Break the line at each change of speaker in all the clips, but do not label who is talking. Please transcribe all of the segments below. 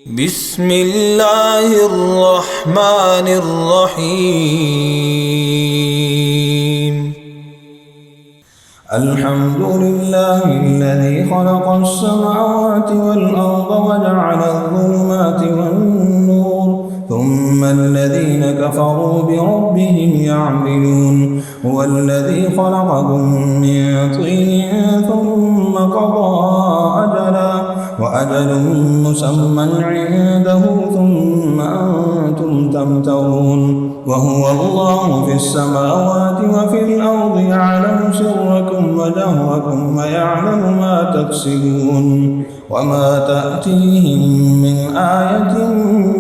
بسم الله الرحمن الرحيم. الحمد لله الذي خلق السماوات والأرض وجعل الظلمات والنور ثم الذين كفروا بربهم يعدلون. هو الذي خلقكم من طين ثم قضى أجلا وأجل مسمى عنده ثم أنتم تمترون. وهو الله في السماوات وفي الأرض يعلم سركم وجهركم ويعلم ما تكسبون. وما تأتيهم من آية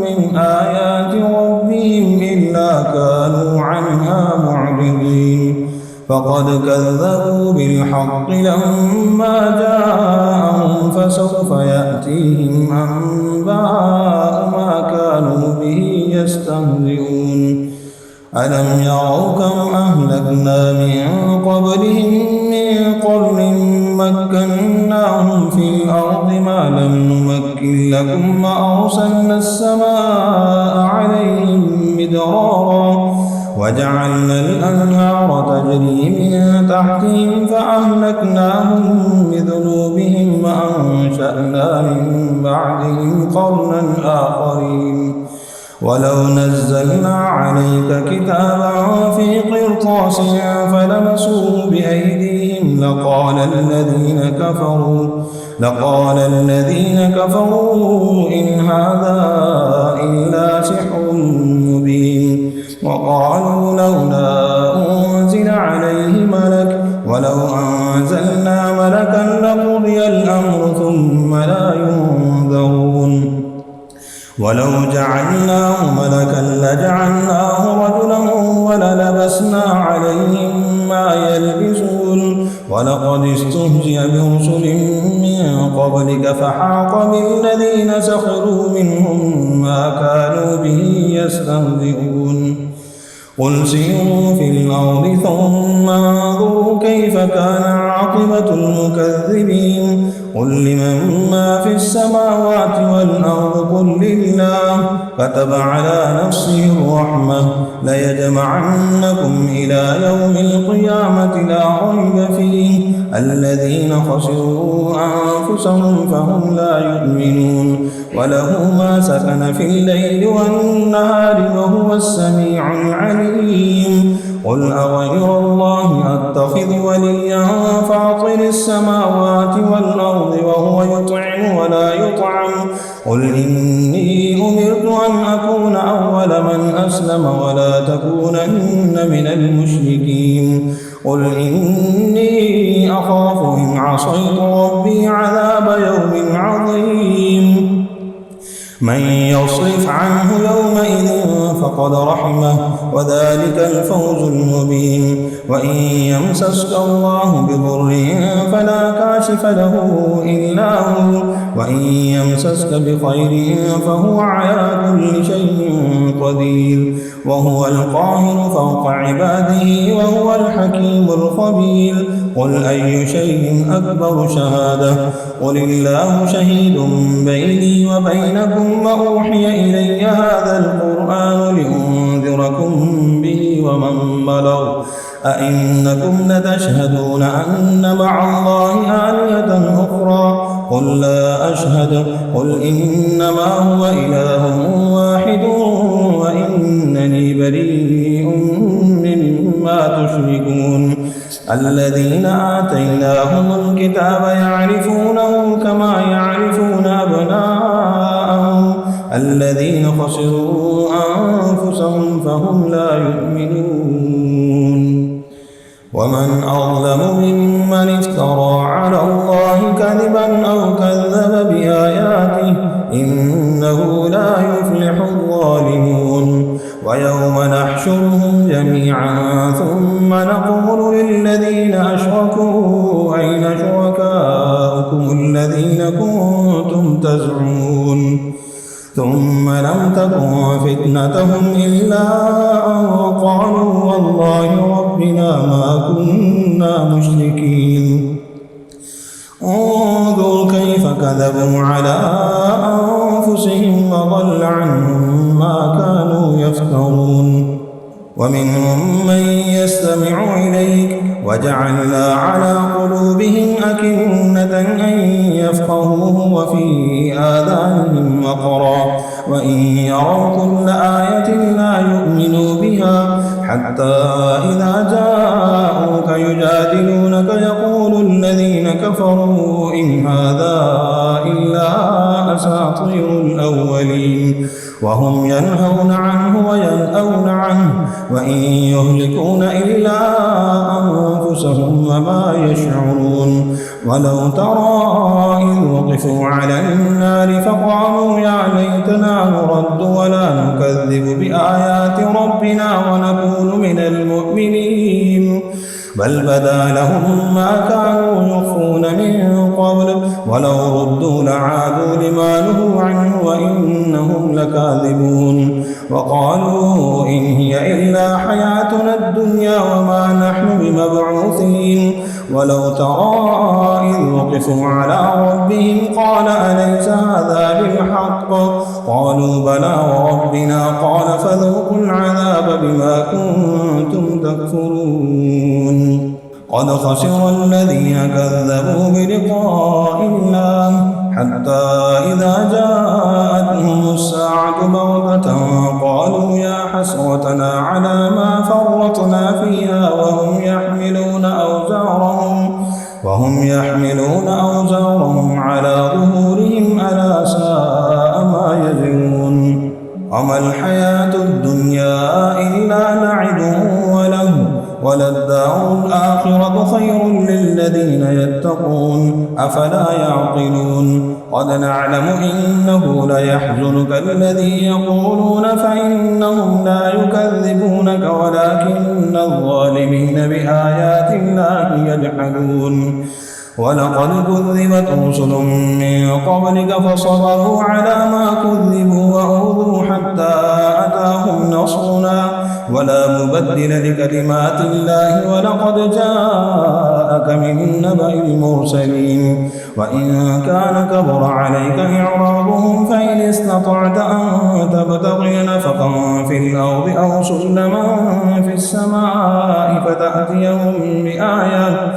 من آيات ربهم إلا كانوا عنها معرضين. فقد كذبوا بالحق لما جاءهم فسوف يأتيهم أنباء ما كانوا به يستهزئون. ألم يروا كم أهلكنا من قبلهم من قرن مكناهم في الأرض ما لم نمكن لكم وأرسلنا السماء عليهم مدرارا وجعلنا الأنهار تجري من تحتهم فأهلكناهم بذنوبهم وأنشأنا من بعدهم قرنا آخرين. ولو نزلنا عليك كتابا في قرطاس فلمسوه بأيديهم لقال الذين كفروا إن هذا إلا سحر مبين. وقالوا لولا أنزل عليه ملك ولو أنزلنا ملكا لقضي الأمر ثم لا ينظرون. ولو جعلناه ملكا لجعلناه رجلا وللبسنا عليهم ما يلبسون. ولقد استهزئ برسل من قبلك فحاق بالذين سخروا منهم ما كانوا به يستهزئون. قل سيروا في الأرض ثم انظروا كيف كان عاقبة المكذبين. قل لمن ما في السماوات والأرض قل لله كتب على نفسه الرحمة ليجمعنكم إلى يوم القيامة لا ريب فيه الذين خسروا أنفسهم فهم لا يؤمنون. وله ما سكن في الليل والنهار وهو السميع العليم. قل أغير الله أتخذ وليا فاطر السماوات والأرض وهو يطعم ولا يطعم. قل إني أمرت أن أكون أول من أسلم ولا تكونن من المشركين. قل إني أخاف إن عصيت ربي عذاب يوم عظيم. من يصرف عنه يومئذ فقد رحمه وذلك الفوز المبين. وإن يمسسك الله بضر فلا كاشف له إلا هو وإن يمسسك بخير فهو على كل شيء قدير. وهو القاهر فوق عباده وهو الحكيم الخبير. قل أي شيء أكبر شهادة قل الله شهيد بيني وبينكم وأوحي إلي هذا القرآن لأنذركم به ومن بلغ. أئنكم لتشهدون أن مع الله آلهة أخرى قل لا أشهد. قل إنما هو إله واحد وإنني بريء مما تشركون. الذين آتيناهم الكتاب يعرفونه كما يعرفون أبناءهم الذين خسروا أنفسهم فهم لا يؤمنون. ومن أظلم ممن افترى على الله كذبا أو كذب بآياته إنه لا يفلح الظالمون. ويوم نحشرهم جميعا ثم نقول للذين أشركوا أين شركاؤكم الذين كنتم تزعمون. ثم لم تكن فتنتهم إلا أن قالوا والله ربنا ما كنا مشركين. انظر كيف كذبوا على أنفسهم وضل عنهم ما كانوا يفترون. ومنهم من يستمع إليك وجعلنا على قلوبهم أكنة أن يفقهوه وفي آذانهم وقرا وإن يروا كل آية لا يؤمنوا بها حتى إذا جاءوك يجادلونك يقول الذين كفروا إن هذا إلا أساطير الأولين وهم ينهون عنه وينأون عنه وإن يهلكون إلا أنفسهم وما يشعرون. ولو ترى إذ وقفوا على النار فقالوا يا ليتنا نرد ولا نكذب بآيات ربنا ونكون من المؤمنين بل بدا لهم ما كانوا يخفون من قبل ولو ردوا لعادوا لما نهوا عنه وإنهم لكاذبون. وقالوا إن هي إلا حياتنا الدنيا وما نحن بمبعوثين. ولو ترى إذ وقفوا على ربهم قال أليس هذا بالحق قالوا بلى وربنا قال فذوقوا العذاب بما كنتم تكفرون. قد خسر الذين كذبوا بلقاء الله حتى إذا جاءتهم الساعة بغتة قالوا يا حسرتنا على ما فرطنا فيها وهم يحملون أوزارهم على ظهورهم ألا ساء ما يزرون. وما الحياة الدنيا إلا لعب وله وللدار الآخرة خير للذين يتقون أفلا يعقلون. قد نعلم إنه ليحزنك الذي يقولون فإنهم لا يكذبونك ولكن الظالمين بآيات الله يجحدون. ولقد كذبت رسل من قبلك فصبروا على ما كذبوا وأوذوا حتى أتاهم نصرنا ولا مبدل لكلمات الله ولقد جاءك من نبأ المرسلين. وإن كان كبر عليك إعراضهم فإن استطعت أن تبتغي نفقا في الأرض أو سلما في السماء فتأتيهم بآية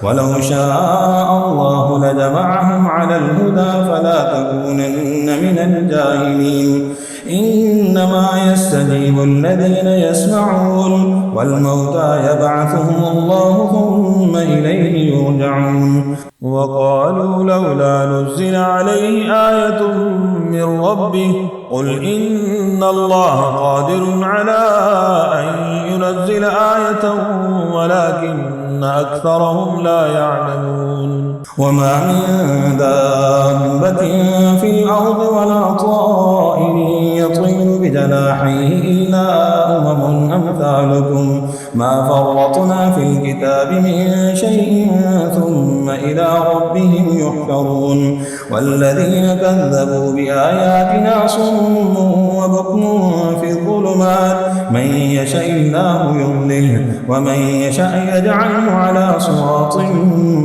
ولو شاء الله لجمعهم على الهدى فلا تكونن من الجاهلين. إنما يستجيب الذين يسمعون والموتى يبعثهم الله ثم إليه يرجعون. وقالوا لولا نزل عليه آية من ربه قل إن الله قادر على أن ينزل آية ولكن أكثرهم لا يعلمون. وما من دابة في الأرض ولا طائر يطير بجناحيه إلا أمم أمثالكم ما فرطنا في الكتاب من شيء ثم إلى ربهم يحشرون. والذين كذبوا بآياتنا صم وبكم في الظلمات من يشاء الله يضلله ومن يشاء يجعله على صراط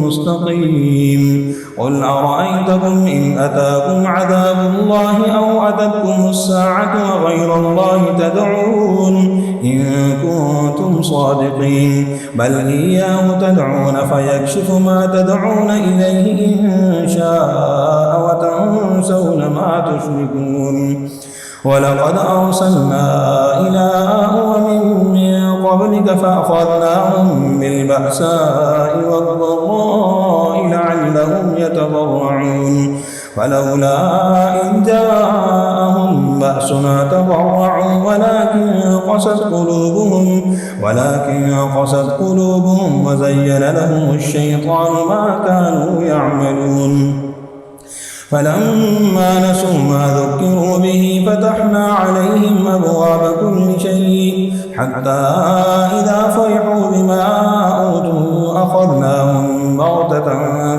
مستقيم. قل أرأيتكم إن أتاكم عذاب الله أو أتتكم الساعة وغير الله تدعون إن كنتم صادقين بل إياه تدعون فيكشف ما تدعون إليه إن شاء وتنسون ما تشركون. ولقد أرسلنا إلى أمم من قبلك فأخذناهم بالبأساء والضراء لعلهم يتضرعون فلولا إذ جاءهم بأسنا تضرعوا ولكن قست قلوبهم وزين لهم الشيطان ما كانوا يعملون. فلما نسوا ما ذكروا به فتحنا عليهم أبواب كل شيء حتى إذا فرحوا بما أوتوا أخذناهم بغتة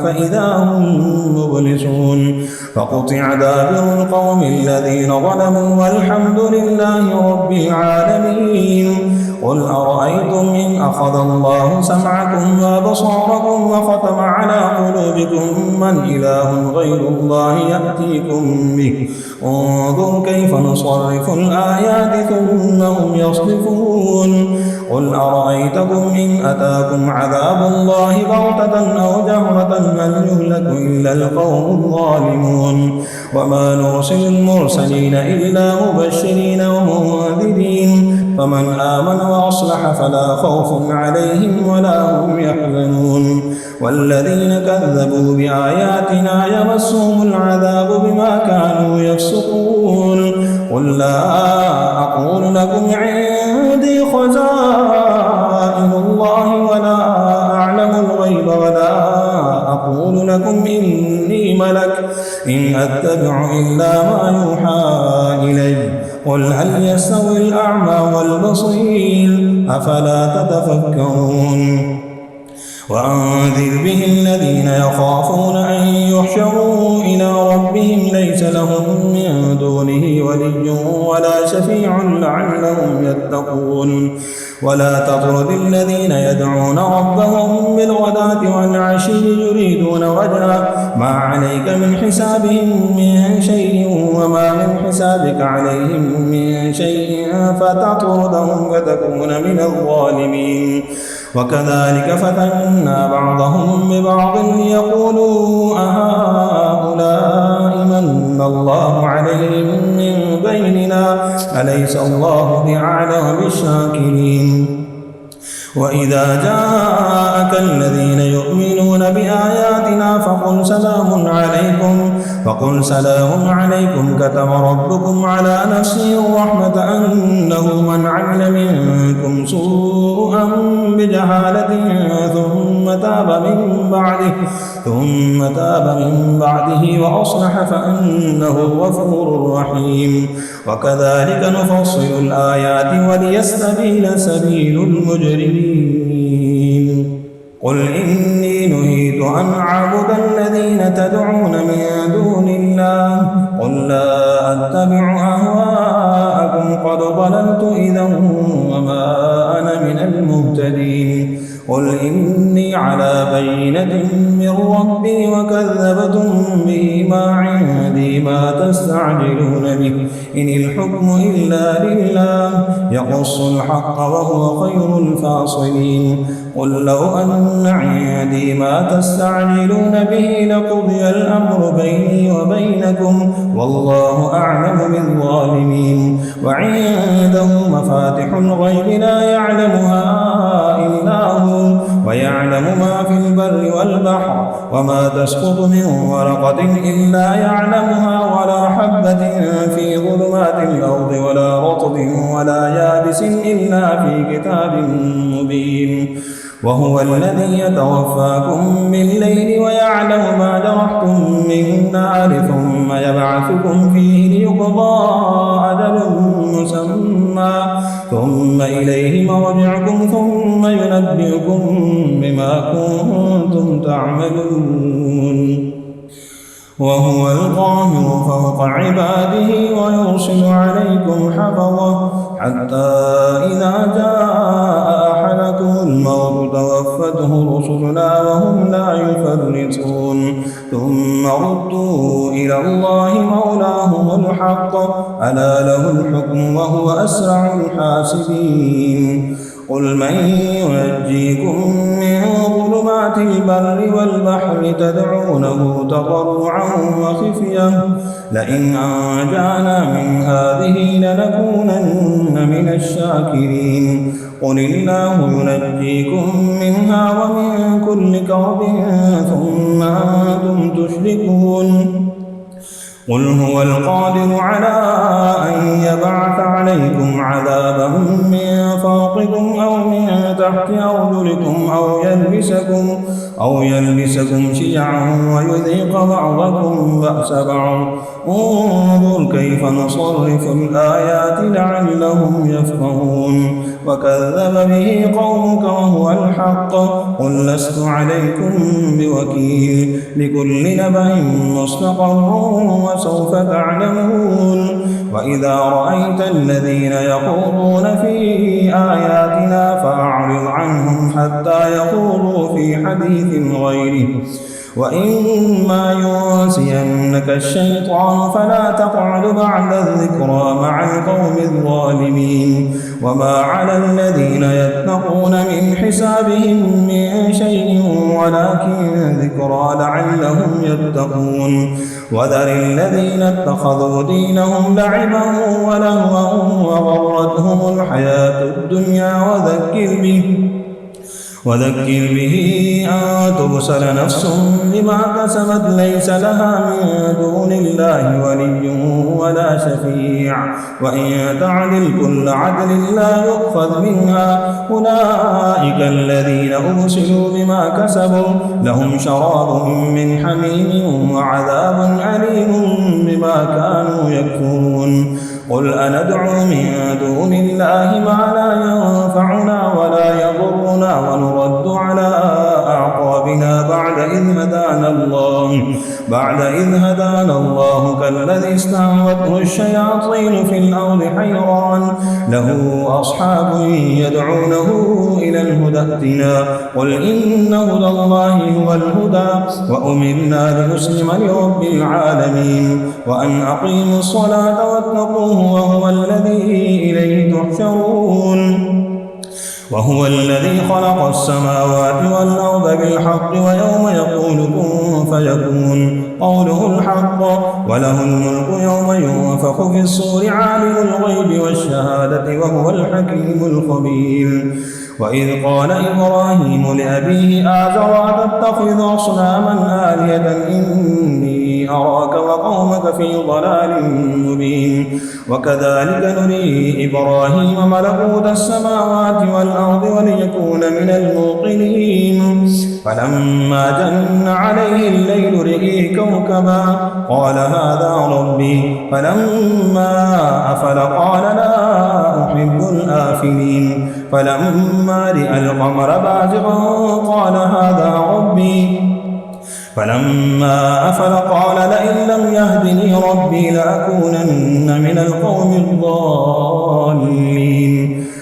فإذا هم مبلسون فقطع دابر القوم الذين ظلموا والحمد لله رب العالمين قل أرأيتم إن أخذ الله سمعكم وأبصاركم وختم على قلوبكم من إله غير الله يأتيكم به انظر كيف نصرف الآيات ثم هم يصدفون قل أرأيتكم إن أتاكم عذاب الله بغتة أو جهرة هل يهلك إلا القوم الظالمون وما نرسل المرسلين إلا مبشرين ومنذرين فمن آمن وأصلح فلا خوف عليهم ولا هم يحزنون والذين كذبوا بآياتنا يمسهم العذاب بما كانوا يفسقون قل لا أقول لكم عندي خزائن الله ولا أعلم الغيب ولا أقول لكم إني ملك إن أتبع إلا ما يوحى إلي قل هل يستوي الأعمى والبصير أفلا تتفكرون وأنذر به الذين يخافون أن يحشروا إلى ربهم ليس لهم من دونه ولي ولا شفيع لعلهم يتقون ولا تطرد الذين يدعون ربهم بالغداة والعشي يريدون وجهه ما عليك من حسابهم من شيء وما من حسابك عليهم من شيء فتطردهم فتكون من الظالمين وكذلك فتنا بعضهم ببعض ليقولوا أهؤلاء من الله عليهم من بيننا أليس الله بأعلم بالشاكرين وإذا جاءك الذين يؤمنون بآياتنا فقل سلام عليكم كتب ربكم على نفسه الرحمة أنه من عمل منكم سوءا بجهالة ثم تاب من بعده وأصلح فأنه غفور رحيم وكذلك نفصل الآيات وليستبين سبيل المجرمين قل إني نهيت أن أعبد الذين تدعون من دون الله قل لا أتبع أهواءكم قد ضللت إذا وما أنا من المهتدين قل إني على بينة من ربي وكذبتم به ما عندي ما تستعجلون به إن الحكم إلا لله يقص الحق وهو خير الفاصلين قل لو أن عندي ما تستعجلون به لقضي الأمر بيني وبينكم والله أعلم بالظالمين وعنده مفاتح الغيب لا يعلمها إلا هو ويعلم ما في البر والبحر وما تسقط من ورقة إلا يعلمها ولا حبة في ظلمات الأرض ولا رطب ولا يابس إلا في كتاب مبين وهو الذي يتوفاكم بالليل ويعلم ما جرحتم بالنهار ثم يبعثكم فيه ليقضى أجل مسمى ثم إليه مرجعكم ثم ينبئكم بما كنتم تعملون وهو القاهر فوق عباده ويرسل عليكم حفظه حتى إذا جاء أحدكم الموت توفته رسلنا وهم لا يفرطون ثم ردوا إلى الله مولاهم الحق ألا له الحكم وهو أسرع الحاسبين قل من ينجيكم من ظلمات البر والبحر تدعونه تضرعا وخفية لئن أنجانا من هذه لنكونن من الشاكرين قل الله ينجيكم منها ومن كل كرب ثم أنتم تشركون قل هو القادر على أن يبعث عليكم عذابا من فوقكم أو من تحت أرجلكم أو يلبسكم شيعا ويذيق بعضكم بأس بعض انظر كيف نصرف الآيات لعلهم يفقهون وكذب به قومك وهو الحق قل لست عليكم بوكيل لكل نبأ مستقر وسوف تعلمون وإذا رأيت الذين يخوضون في آياتنا فأعرض عنهم حتى يخوضوا في حديث غيره وإما ينسينك الشيطان فلا تقعد بعد الذكرى مع القوم الظالمين وما على الذين يتقون من حسابهم من شيء ولكن ذكرى لعلهم يتقون وذر الذين اتخذوا دينهم لعبا ولهوا وغرتهم الحياة الدنيا وذكر به أن تبصر نفس بما كسبت ليس لها من دون الله ولي ولا شفيع وإن تعدل كل عدل لا يؤخذ منها أولئك الذين أبصروا بما كسبوا لهم شراب من حميم وعذاب أليم بما كانوا يكفرون قل أندعو من دون الله ما لا ينفعنا ولا يضرنا ونرد على أعقابنا بعد إذ هدانا الله كالذي استهوته الشياطين في الأرض حيران له أصحاب يدعونه إلى الهدى ائتنا قل إن هدى الله هو الهدى وأمرنا لنسلم لرب العالمين وأن أقيموا الصلاة واتقوه وهو الذي خلق السماوات والأرض بالحق ويوم يقول كن فيكون قوله الحق وله الملك يوم ينفخ في الصور عالم الغيب والشهادة وهو الحكيم الخبير وإذ قال إبراهيم لأبيه آزر أتتخذ أصناما آلهة إني أراك وقومك في ضلال مبين وكذلك نري إبراهيم ملكوت السماوات والأرض وليكون من الموقنين فلما جن عليه الليل رئي كوكبا قال هذا ربي فلما أفل قال لا أحب الآفلين فلما رأى القمر بازغا قال هذا ربي فلما أفل قال لئن لم يهدني ربي لأكونن من القوم الضالين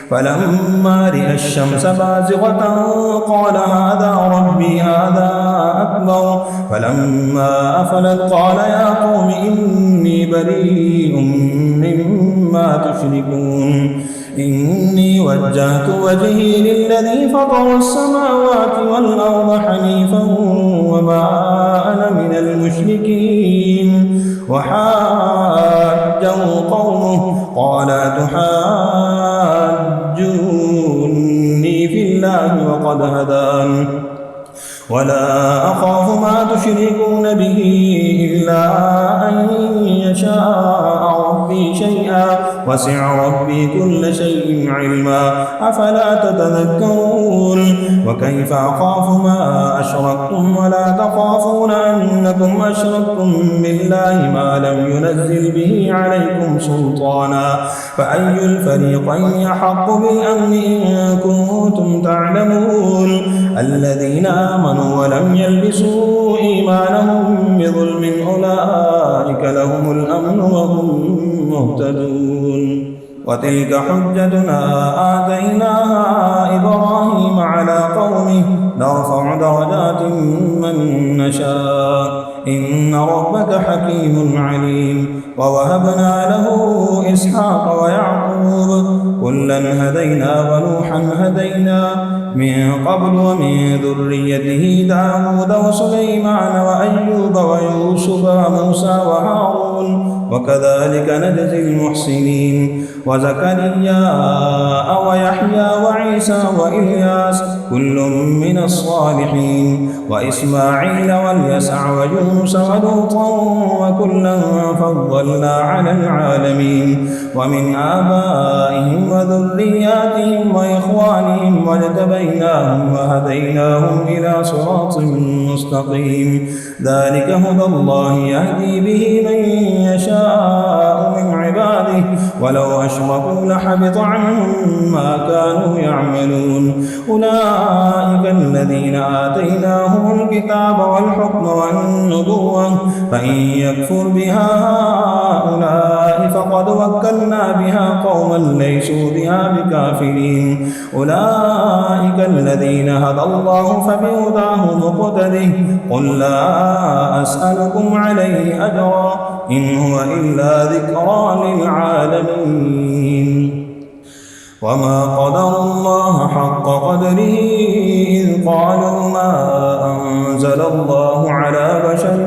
فلما رأى الشمس بازغة قال هذا ربي هذا أكبر فلما أفلت قال يا قوم إني بريء مما تشركون إني وجهت وجهي للذي فطر السماوات والأرض حنيفا وما أنا من المشركين وحاجه قومه قال تحاجوني في الله وقد هدان ولا أخاف ما تشركون به إلا أن يشاء ربي شيئا وسع ربي كل شيء علما أفلا تتذكرون وكيف أخاف ما أشركتم ولا تخافون أنكم أشركتم بالله ما لم ينزل به عليكم سلطانا فأي الفريقين أحق بالأمن إن كنتم تعلمون الذين آمنوا ولم يلبسوا إيمانهم بظلم أولئك لهم الأمن وهم مهتدون وتلك حجتنا آتيناها إبراهيم على قومه نرفع درجات من نشاء إن ربك حكيم عليم ووهبنا له إسحاق ويعقوب كلا هدينا ونوحا هدينا من قبل ومن ذريته داود وسليمان وأيوب ويوسف وموسى وهارون وكذلك نجزي المحسنين وزكريا ويحيى وعيسى وإلياس كل من الصالحين وإسماعيل واليسع ويونس ولوطا وكلا فضلنا على العالمين ومن آبائهم وذرياتهم وإخوانهم واجتبيناهم وهديناهم إلى صراط مستقيم ذلك هدى الله يهدي به من يشاء من عباده عباده ولو أشركوا لحبط عنهم ما كانوا يعملون. أولئك الذين آتيناهم الكتاب والحكم والنبوة فإن يكفر بها هؤلاء فقد وكلنا بها قوما ليسوا بها بكافرين. أولئك الذين هدى الله فبهداه مقتده قل لا أسألكم عليه أجرا إن هو إلا ذكرى للعالمين. وما قدر الله حق قدره إذ قالوا ما أنزل الله على بشر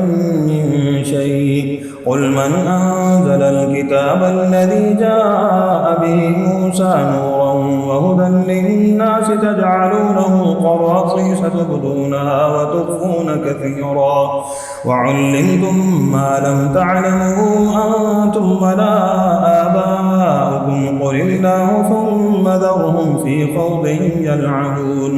من شيء قل من أنزل الكتاب الذي جاء به موسى نورا وهدى للناس تجعلونه قراطيس تبدونها وتخفون كثيرا وعلمتم ما لم تعلموا أنتم ولا آباؤكم قل الله ثم ذرهم في خوضهم يلعبون.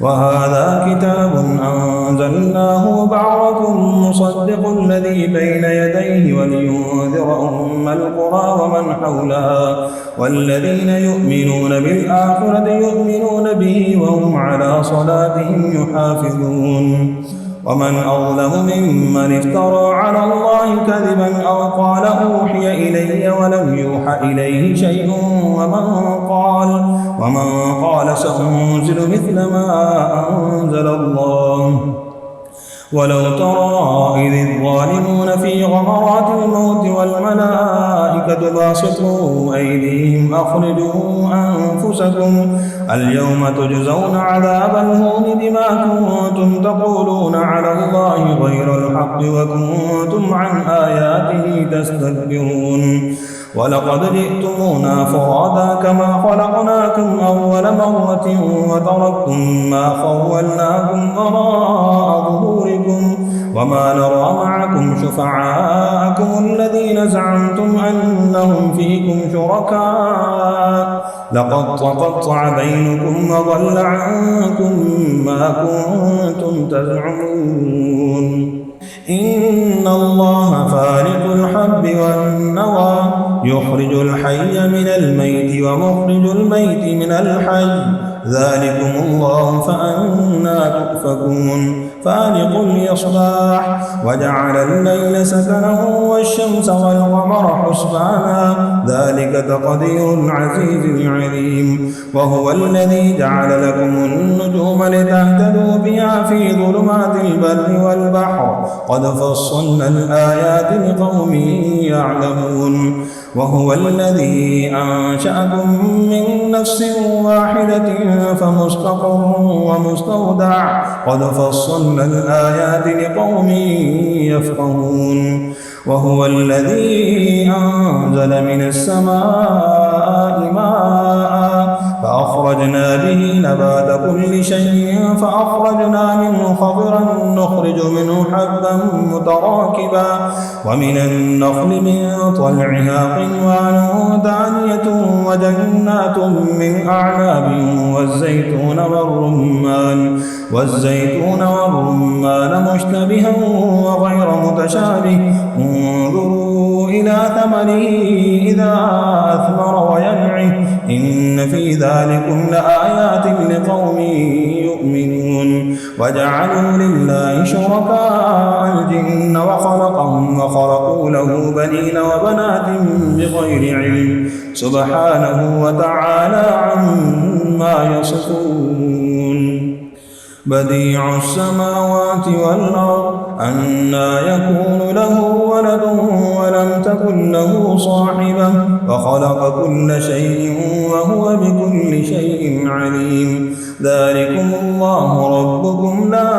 وهذا كتاب أنزلناه مبارك مصدق الذي بين يديه ولينذر أم القرى ومن حولها والذين يؤمنون بالآخرة يؤمنون به وهم على صلاتهم يحافظون. ومن أظلم ممن افترى على الله كذبا أو قال أوحي إلي ولم يوحى إليه شيء ومن قال سأنزل مثل ما أنزل الله. ولو ترى إذ الظالمون في غمرات الموت والملائكة باسطوا أيديهم أخرجوا أنفسكم اليوم تجزون عذاب الهون بما كنتم تقولون على الله غير الحق وكنتم عن آياته تستكبرون. ولقد جئتمونا فرادا كما خلقناكم أول مرة وتركتم ما خولناكم وراء ظهوركم وما نرى معكم شفعاءكم الذين زعمتم أنهم فيكم شركاء لقد تقطع بينكم وضل عنكم ما كنتم تزعمون. إن الله فالق الحب والنوى يخرج الحي من الميت ومخرج الميت من الحي ذلكم الله فأنى تؤفكون. فالق الإصباح وجعل الليل سكنا والشمس والقمر حسبانا ذلك تقدير العزيز العليم. وهو الذي جعل لكم النجوم لتهتدوا بها في ظلمات البر والبحر قد فصلنا الآيات لقوم يعلمون. وهو الذي أنشأكم من نفس واحدة فمستقر ومستودع قد فصلنا الآيات لقوم يفقهون. وهو الذي أنزل من السماء ماء فأخرجنا به نبات كل شيء فأخرجنا منه خضرا نخرج منه حبا متراكبا ومن النخل من طلعها قنوان دانية وجنات من أعناب والزيتون والرمان مشتبها وغير متشابه انظروا إلى ثمره إذا أثمر وينعه إن في ذلكم لآيات لقوم يؤمنون. وجعلوا لله شركاء الجن وخلقهم وخلقوا له بنين وبنات بغير علم سبحانه وتعالى عما يصفون. بديع السماوات والأرض أنى يكون له ولد ولم تكن له صاحبة وخلق كل شيء وهو بكل شيء عليم. ذلكم الله ربكم لا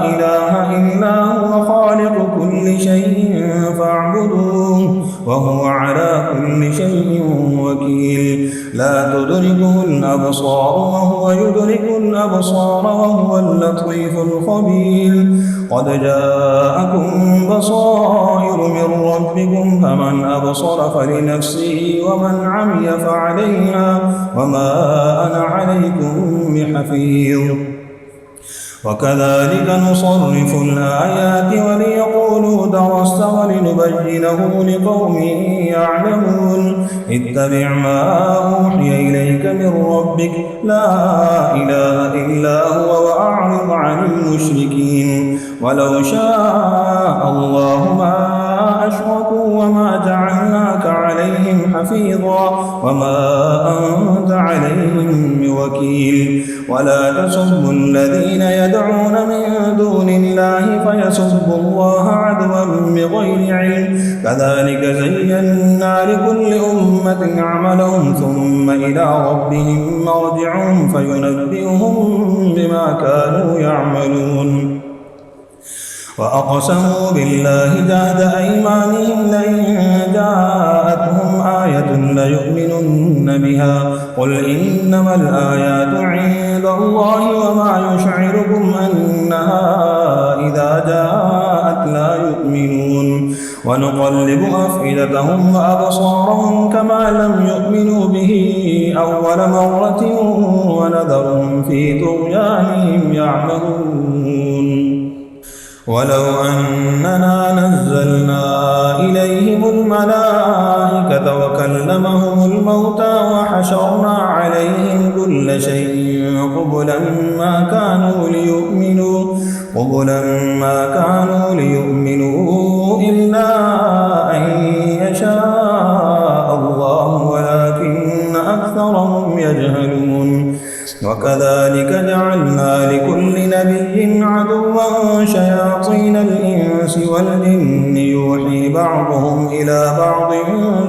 إله إلا هو خالق كل شيء فاعبدوه وهو على كل شيء وكيل. لا تدركه الأبصار وهو يدرك الأبصار وهو اللطيف الخبير. قد جاءكم بصائر من ربكم فمن أبصر فلنفسه ومن عمي فعليها وما أنا عليكم بحفيظ. وكذلك نصرف الآيات وليقولوا درست ولنبينه لقوم يعلمون اتبع ما أوحي إليك من ربك لا إله إلا هو وأعرض عن المشركين ولو شاء الله ما أشركوا وما جعلناك عليهم حفيظا وما أنت عليهم بوكيل ولا تسبوا الذين يدعون من دون الله فيسبوا الله عدوا بغير علم كذلك زينا لكل أمة عملهم ثم إلى ربهم مرجعهم فينبئهم بما كانوا يعملون وأقسموا بالله جهد أيمانهم لئن جاءتهم آية ليؤمنن بها قل إنما الآيات عند الله وما يشعركم أنها إذا جاءت لا يؤمنون ونقلب أفئدتهم وأبصارهم كما لم يؤمنوا به أول مرة ونذرهم في طغيانهم يعمهون ولو أننا نزلنا إليهم الملائكة وكلمهم الموتى وحشرنا عليهم كل شيء قبلا ما كانوا ليؤمنوا إلا أن يشاء الله ولكن أكثرهم يجهلون وكذلك جعلنا لكل نبي عدوا شياطين الإنس والجن يوحي بعضهم إلى بعض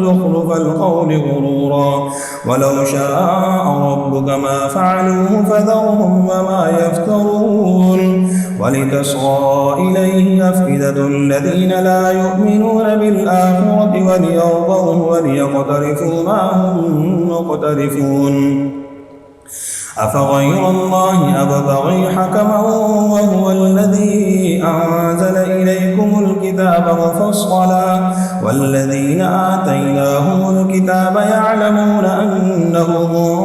زخرف القول غرورا ولو شاء ربك ما فعلوه فذرهم وما يفترون ولتصغى إليه أفئدة الذين لا يؤمنون بالآخرة وليرضوه وليقترفوا ما هم مقترفون أفغير الله أبتغي حكما وهو الذي أنزل إليكم الكتاب مفصلا والذين آتيناهم الكتاب يعلمون أنه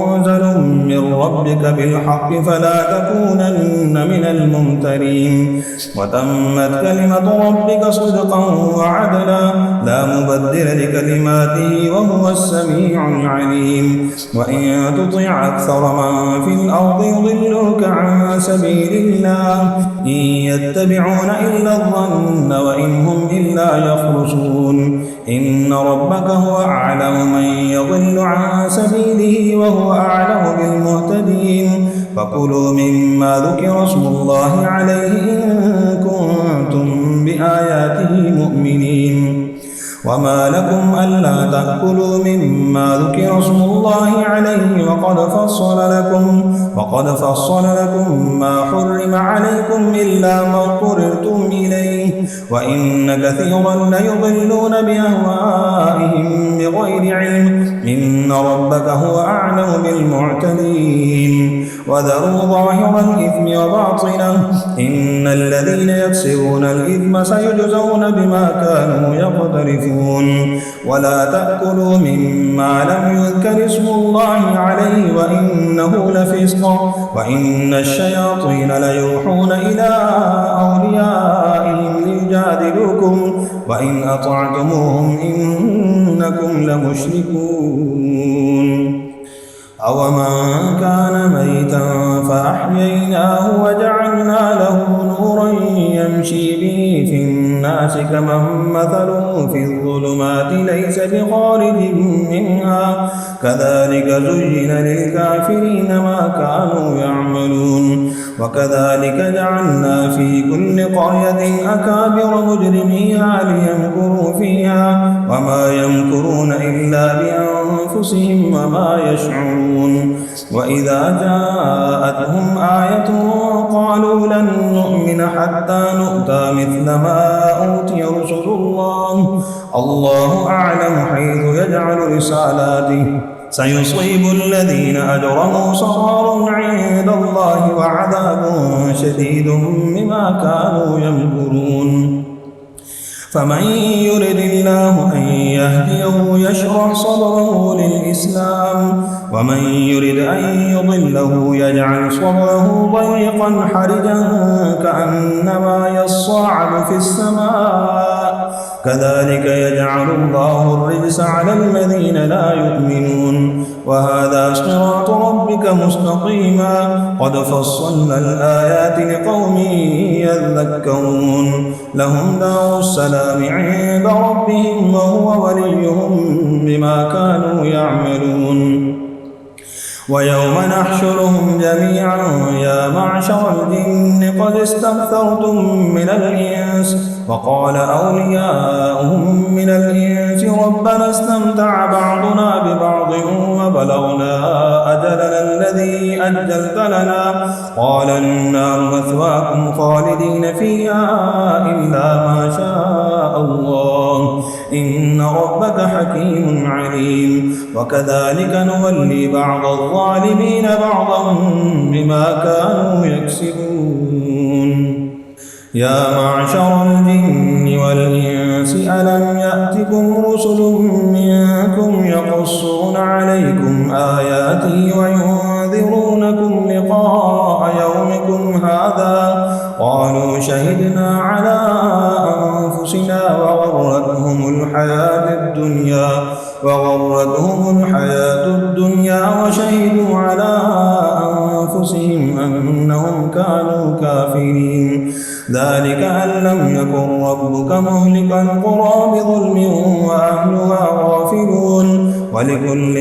منزل من ربك بالحق فلا تكونن من الممترين وتمت كلمة ربك صدقا وعدلا لا مبدل لكلماته وهو السميع العليم وإن تطع أكثر من في الأرض يضلوك عن سبيل الله إن يتبعون إلا الظن وإن هم إلا يخرصون إن ربك هو أعلم من يضل عن سبيله وهو أعلم بالمهتدين فكلوا مما ذكر اسم الله عليه إن كنتم بآياته مؤمنين وما لكم ألا تأكلوا مما ذكر اسم الله عليه وقد فصل لكم ما حرم عليكم إلا ما اضطررتم إليه وإن كثيرا ليضلون بأهوائهم بغير علم إن ربك هو أعلم بالمعتدين وذروا ظاهر الإثم وباطنه إن الذين يكسبون الإثم سيجزون بما كانوا يقترفون ولا تأكلوا مما لم يذكر اسم الله عليه وإنه لفسق وإن الشياطين ليوحون إلى أوليائهم ليجادلوكم وإن أطعتموهم إنكم لمشركون أومن كان ميتا فأحييناه وجعلنا له نورا يمشي به في الناس كمن مثله في الظلمات ليس بخارج منها كذلك زين للكافرين ما كانوا يعملون وكذلك جعلنا في كل قرية أكابر مجرميها ليمكروا فيها وما يمكرون إلا بأنفسهم وما يشعرون وإذا جاءتهم آية قالوا لن نؤمن حتى نؤتى مثل ما أوتي رسل الله أعلم حيث يجعل رسالاته سيصيب الذين أجرموا صغار عند الله وعذاب شديد بما كانوا يمكرون فمن يرد الله أن يهديه يشرح صدره للإسلام ومن يرد أن يضله يجعل صدره ضيقا حرجا كأنما يصعد في السماء كذلك يجعل الله الرجس على الذين لا يؤمنون وهذا صراط ربك مستقيما قد فصلنا الآيات لقوم يذكرون لهم دار السلام عند ربهم وهو وليهم بما كانوا يعملون ويوم نحشرهم جميعا يا معشر الجن قد استكثرتم من الإنس وقال أولياؤهم من الإنس ربنا استمتع بعضنا ببعض وبلغنا أجلنا الذي أجلت لنا قال النار مثواكم خالدين فيها إلا ما شاء الله إن ربك حكيم عليم وكذلك نولي بعض الظالمين بعضا بما كانوا يكسبون يا معشر الجن والإنس ألم يأتكم رسل منكم يقصون عليكم آياتي وينذرونكم لقاء يومكم هذا قالوا شهدنا على أنفسنا وغرتهم الحياة الدنيا وشهدوا على أنفسهم أنهم كانوا كافرين ذلك أن لم يكن ربك مهلك القرى بظلم وأهلها غافلون ولكل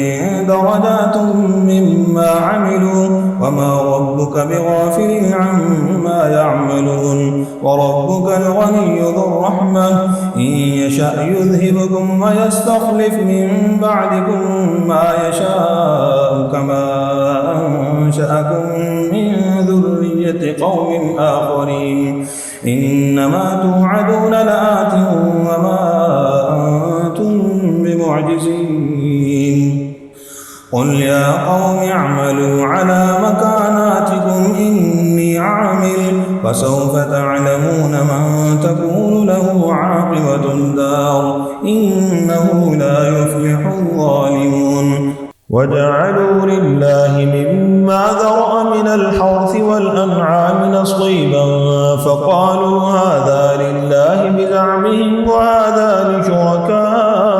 درجات مما عملوا وما ربك بغافل عما يعملون وربك الغني ذو الرحمة إن يشأ يذهبكم ويستخلف من بعدكم ما يشاء كما أنشأكم من ذرية قوم آخرين إنما توعدون لآت وما أنتم بمعجزين قل يا قوم اعملوا على مكاناتكم إني عامل فسوف تعلمون من تكون له عاقبة الدار إنه لا يفلح الظالمون وجعلوا لله مما ذرأ من الحرث والأنعام نصيبا فقالوا هذا لله بزعمهم وهذا لشركائنا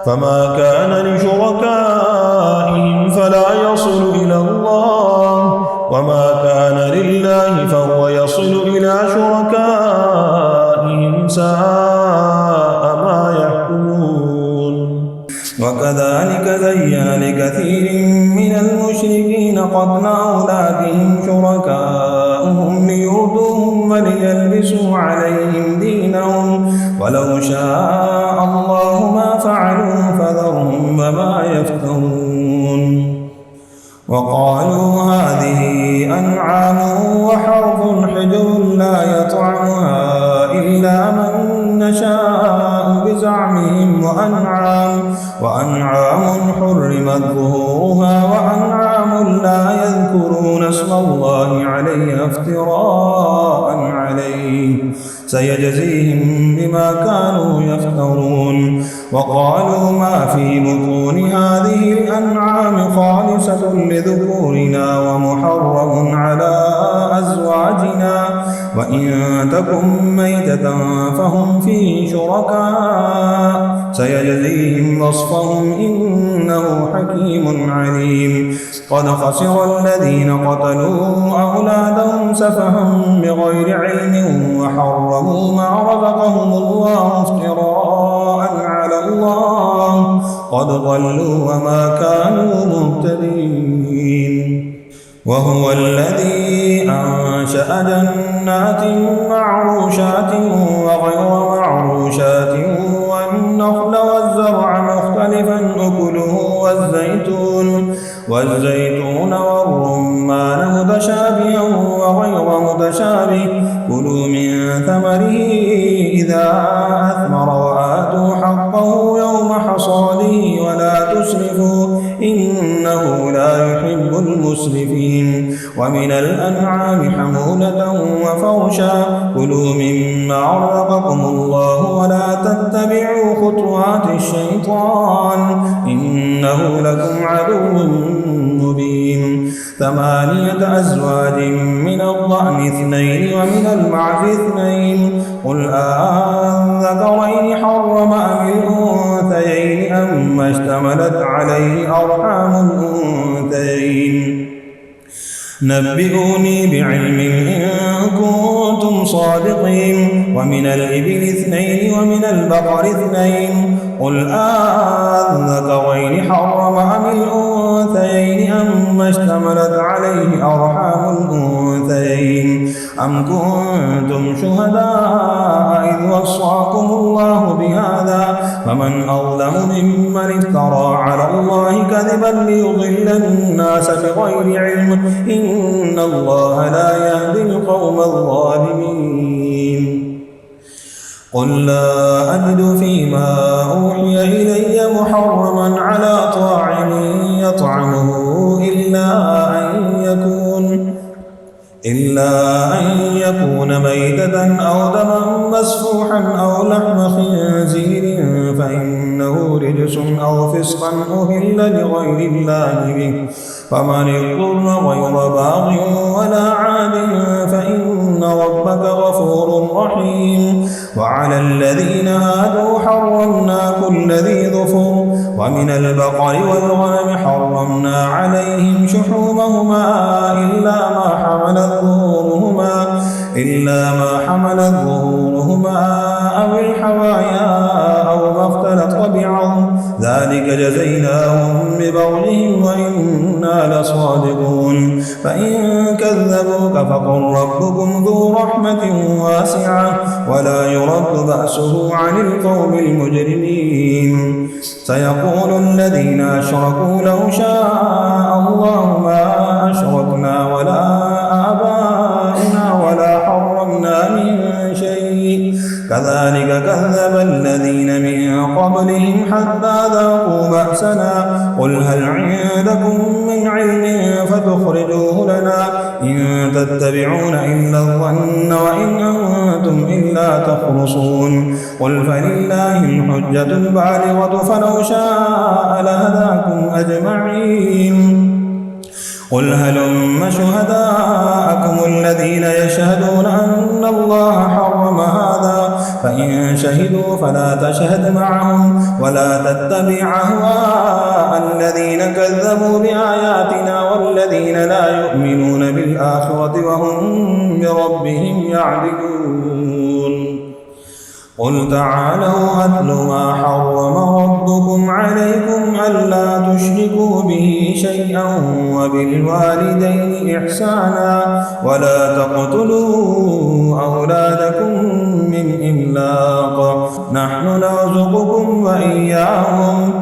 فما كان لشركائهم فلا يصل إلى الله وما كان لله فهو يصل إلى شركائهم ساء ما يحكمون وكذلك زين لكثير من المشركين قتل أولادهم شركاؤهم ليردوهم وليلبسوا عليهم دينهم ولو شاء الله ما فعلوا فذرهم وما يفترون وقالوا هذه أنعام وحرث حجر لا يطعمها إلا من نشاء بزعمهم وأنعام حرمت ظهورها وأنعام لا يذكرون اسم الله عليها افتراء عليه سيجزيهم بما كانوا يفترون وقالوا ما في بطون هذه الأنعام خالصة لذكورنا ومحرم على أزواجنا وإن تكن ميتة فهم فيه شركاء سيجزيهم وصفهم إنه حكيم عليم قد خسر الذين قتلوا أولادهم سفها بغير علم وحرموا ما رزقهم الله افتراء على الله قد ضلوا وما كانوا مهتدين وهو الذي أنشأ جنات معروشات وغير معروشات والنخل والزرع مختلفا أكله والزيتون والرمان متشابها وغير متشابه كلوا من ثمره إذا أثمر وآتوا حقه يوم حصاده ولا تسرفوا إنه لا يحب المسرفين ومن الأنعام حمولة وفرشا كلوا مما رزقكم الله ولا تتبعوا خطوات الشيطان إنه لكم عدو مبين 8 أزواج من الضأن 2 ومن المعز 2 قل أذكرين حرم أم الأنثيين أما اشتملت عليه أرحام الأنثيين نبئوني بعلم إن كنتم صادقين ومن الإبل 2 ومن البقر 2 قل أذكرين حرم أم الأنثيين أما اشتملت عليه أرحام الأنثيين أم كنتم شهداء إذ وصاكم الله بهذا فمن أظلم ممن افترى على الله كذبا ليضل الناس بغير علم إن الله لا يهدي القوم الظالمين قل لا أجد فيما أوحي إلي محرما على طاعم يطعمه إلا أن يكون ميتة أو دما مسفوحا أو لحم خنزير فإنه رجس أو فسقا أهل لغير الله به فمن اضطر غير باغ ولا عاد فإن ربك غفور رحيم وعلى الذين هادوا حرمنا كل ذي ظفر ومن البقر والغنم حرمنا عليهم شحومهما إلا ما حملت ظهورهما أو الحوايا أو ما اختلط بعظم ذلك جزيناهم ببغيهم وإنا لصادقون فإن كذبوك فقل ربكم ذو رحمة واسعة ولا يرد بأسه عن القوم المجرمين سيقول الذين أشركوا لو شاء الله ما أشركنا ولا آباؤنا ولا حرمنا من شيء كذلك كذب الذين من قبلهم حتى ذاقوا بأسنا قل هل عندكم من علم فتخرجوه لنا إن تتبعون إلا الظن وإن أنتم إلا تخرصون قل فلله الحجة البالغة فلو شاء لهداكم أجمعين قل هلم شهداءكم الذين يشهدون أن الله حرم هذا فإن شهدوا فلا تشهد معهم ولا تتبع أهواء الذين كذبوا بآياتنا والذين لا يؤمنون بالآخرة وهم بربهم يعدلون قل تعالوا أتل ما حرم ربكم عليكم ألا تشركوا به شيئا وبالوالدين إحسانا ولا تقتلوا أولادكم من إملاق نحن نرزقكم وإياهم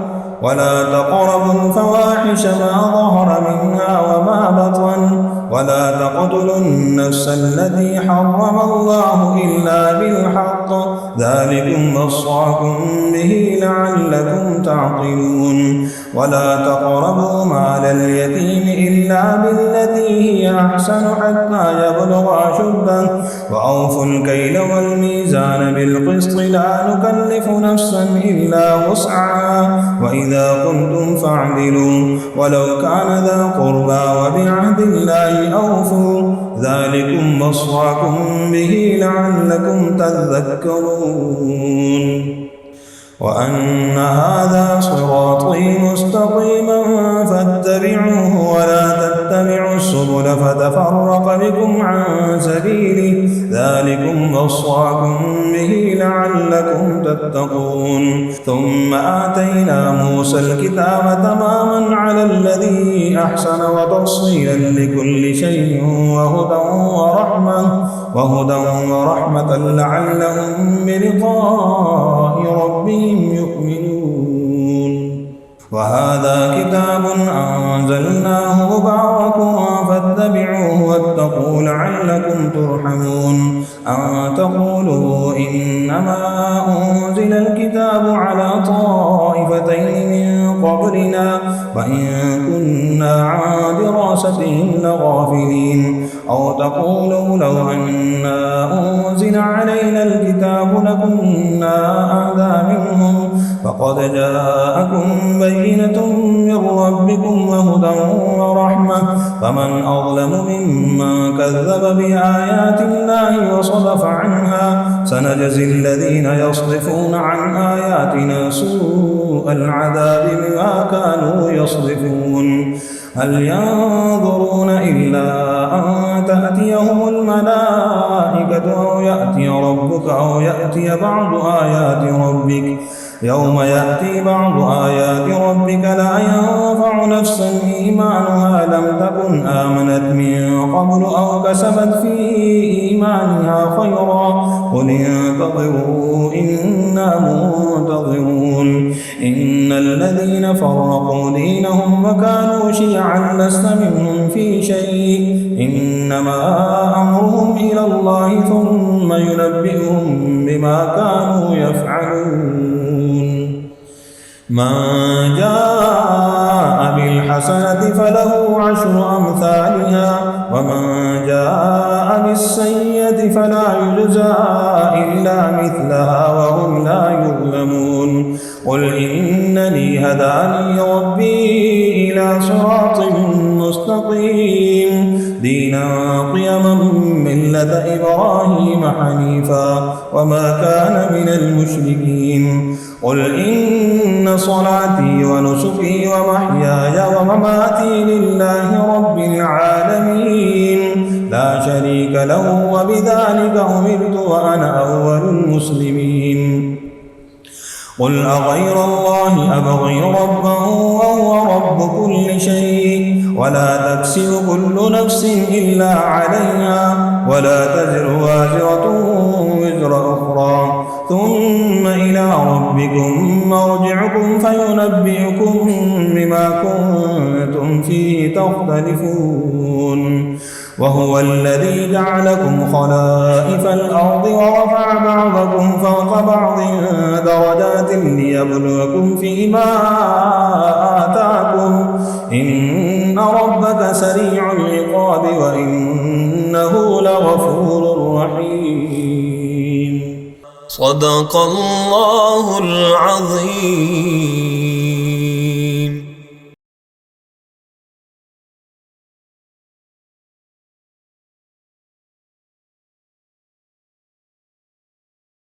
ولا تقربوا الفواحش ما ظهر منها وما بطن ولا تقتلوا النفس التي حرم الله إلا بالحق ذلكم وصاكم به لعلكم تعقلون ولا تقربوا مال اليتيم إلا بالتي هي أحسن حتى يبلغ أشده وأوفوا الكيل والميزان بالقسط لا نكلف نفسا إلا وسعها وإذا قلتم فاعدلوا ولو كان ذا قربى وبعهد الله أوفوا ذلكم وصاكم به لعلكم تذكرون وأن هذا صراطي مستقيما فاتبعوه ولا تتبعوا السبل فتفرق بكم عن سبيله ذلكم وصاكم به لعلكم تتقون ثم آتينا موسى الكتاب تماما على الذي أحسن وتفصيلا لكل شيء وهدى ورحمة لعلهم بلقاء ربهم يؤمنون وهذا كتاب أنزلناه مبارك فاتبعوه واتقوا لعلكم ترحمون أن تقولوا إنما أنزل الكتاب على طائفتين من قبلنا وإن كنا عن دراستهم لغافلين أو تقولوا لو أنا أنزل علينا الكتاب لكنا أهدى منهم فقد جاءكم بينة من ربكم وهدى ورحمة فمن أظلم ممن كذب بآيات الله وصدف عنها سنجزي الذين يصدفون عن آياتنا سوء العذاب بما كانوا يصدفون هل ينظرون إلا أن تأتيهم الملائكة أو يأتي ربك أو يأتي بعض آيات ربك يوم يأتي بعض آيات ربك لا ينفع نفسا إيمانها لم تكن آمنت من قبل أو كسبت في إيمانها خيرا قل انتظروا إنا منتظرون إن الذين فرقوا دينهم وكانوا شيعا لست منهم في شيء إنما أمرهم إلى الله ثم ينبئهم بما كانوا يفعلون من جاء بالحسنة فله عشر أمثالها ومن جاء بالسيئة فلا يجزى إلا مثلها وهم لا يظلمون قل إنني هداني ربي إلى صراط مستقيم دينا قيما ملة إبراهيم حنيفا وما كان من المشركين قل إن صلاتي ونسكي ومحياي ومماتي لله رب العالمين لا شريك له وبذلك أمرت وأنا أول المسلمين قل أغير الله أبغي ربا وهو رب كل شيء ولا تكسب كل نفس إلا عليها ولا تزر وازرة وزر أخرى ثم إلى ربكم مرجعكم فينبئكم بما كنتم فيه تختلفون وهو الذي جعلكم خلائف الأرض ورفع بعضكم فوق بعض درجات ليبلوكم فيما آتاكم إن ربك سريع العقاب وإنه لغفور رحيم صدق الله العظيم.